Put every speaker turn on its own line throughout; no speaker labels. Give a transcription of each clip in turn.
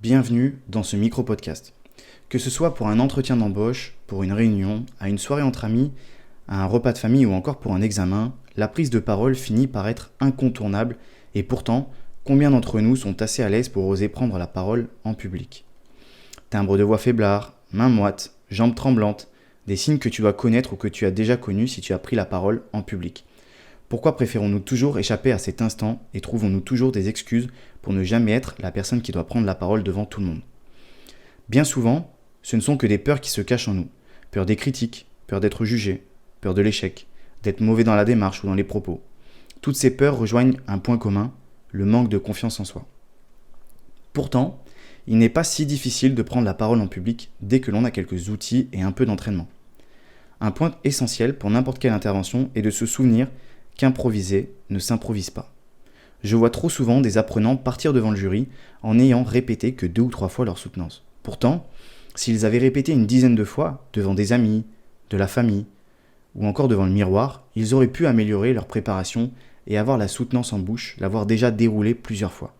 bienvenue dans ce micro-podcast. Que ce soit pour un entretien d'embauche, pour une réunion, à une soirée entre amis, à un repas de famille ou encore pour un examen, la prise de parole finit par être incontournable et pourtant, combien d'entre nous sont assez à l'aise pour oser prendre la parole en public ? Timbre de voix faiblard, mains moites, jambes tremblantes, des signes que tu dois connaître ou que tu as déjà connus si tu as pris la parole en public. Pourquoi préférons-nous toujours échapper à cet instant et trouvons-nous toujours des excuses pour ne jamais être la personne qui doit prendre la parole devant tout le monde ? Bien souvent, ce ne sont que des peurs qui se cachent en nous. Peur des critiques, peur d'être jugé, peur de l'échec, d'être mauvais dans la démarche ou dans les propos. Toutes ces peurs rejoignent un point commun, le manque de confiance en soi. Pourtant, il n'est pas si difficile de prendre la parole en public dès que l'on a quelques outils et un peu d'entraînement. Un point essentiel pour n'importe quelle intervention est de se souvenir qu'improviser ne s'improvise pas. Je vois trop souvent des apprenants partir devant le jury en n'ayant répété que 2 ou 3 fois leur soutenance. Pourtant, s'ils avaient répété une dizaine de fois devant des amis, de la famille ou encore devant le miroir, ils auraient pu améliorer leur préparation et avoir la soutenance en bouche, l'avoir déjà déroulée plusieurs fois.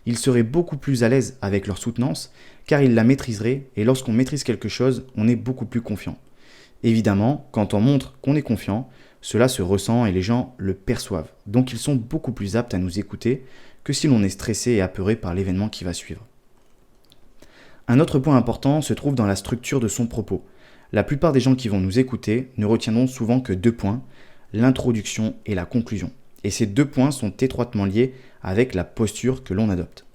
Ils seraient beaucoup plus à l'aise avec leur soutenance car ils la maîtriseraient et lorsqu'on maîtrise quelque chose, on est beaucoup plus confiant. Évidemment, quand on montre qu'on est confiant, cela se ressent et les gens le perçoivent. Donc ils sont beaucoup plus aptes à nous écouter que si l'on est stressé et apeuré par l'événement qui va suivre. Un autre point important se trouve dans la structure de son propos. La plupart des gens qui vont nous écouter ne retiendront souvent que 2 points, l'introduction et la conclusion. Et ces 2 points sont étroitement liés avec la posture que l'on adopte.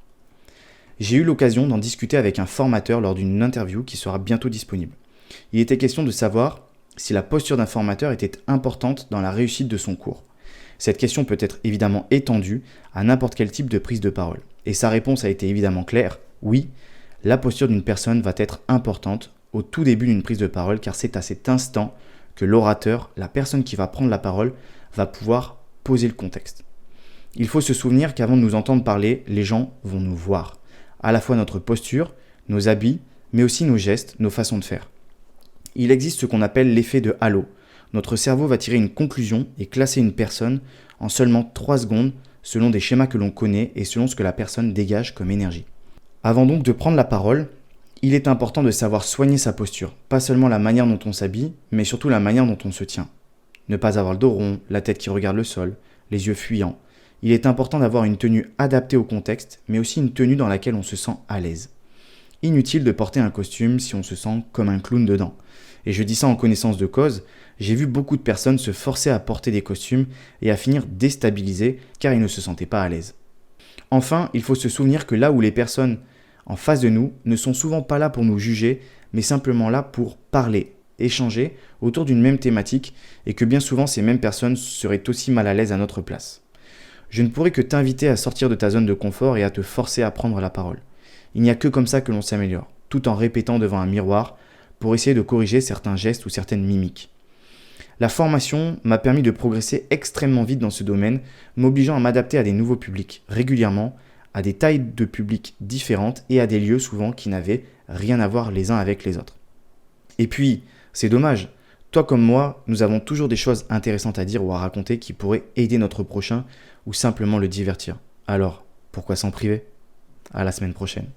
J'ai eu l'occasion d'en discuter avec un formateur lors d'une interview qui sera bientôt disponible. Il était question de savoir si la posture d'un formateur était importante dans la réussite de son cours. Cette question peut être évidemment étendue à n'importe quel type de prise de parole. Et sa réponse a été évidemment claire, oui, la posture d'une personne va être importante au tout début d'une prise de parole car c'est à cet instant que l'orateur, la personne qui va prendre la parole, va pouvoir poser le contexte. Il faut se souvenir qu'avant de nous entendre parler, les gens vont nous voir. À la fois notre posture, nos habits, mais aussi nos gestes, nos façons de faire. Il existe ce qu'on appelle l'effet de halo. Notre cerveau va tirer une conclusion et classer une personne en seulement 3 secondes selon des schémas que l'on connaît et selon ce que la personne dégage comme énergie. Avant donc de prendre la parole, il est important de savoir soigner sa posture. Pas seulement la manière dont on s'habille, mais surtout la manière dont on se tient. Ne pas avoir le dos rond, la tête qui regarde le sol, les yeux fuyants. Il est important d'avoir une tenue adaptée au contexte, mais aussi une tenue dans laquelle on se sent à l'aise. Inutile de porter un costume si on se sent comme un clown dedans. Et je dis ça en connaissance de cause, j'ai vu beaucoup de personnes se forcer à porter des costumes et à finir déstabilisés car ils ne se sentaient pas à l'aise. Enfin, il faut se souvenir que là où les personnes en face de nous ne sont souvent pas là pour nous juger, mais simplement là pour parler, échanger autour d'une même thématique et que bien souvent ces mêmes personnes seraient aussi mal à l'aise à notre place. Je ne pourrais que t'inviter à sortir de ta zone de confort et à te forcer à prendre la parole. Il n'y a que comme ça que l'on s'améliore, tout en répétant devant un miroir pour essayer de corriger certains gestes ou certaines mimiques. La formation m'a permis de progresser extrêmement vite dans ce domaine, m'obligeant à m'adapter à des nouveaux publics régulièrement, à des tailles de publics différentes et à des lieux souvent qui n'avaient rien à voir les uns avec les autres. Et puis, c'est dommage, toi comme moi, nous avons toujours des choses intéressantes à dire ou à raconter qui pourraient aider notre prochain ou simplement le divertir. Alors, pourquoi s'en priver ? À la semaine prochaine.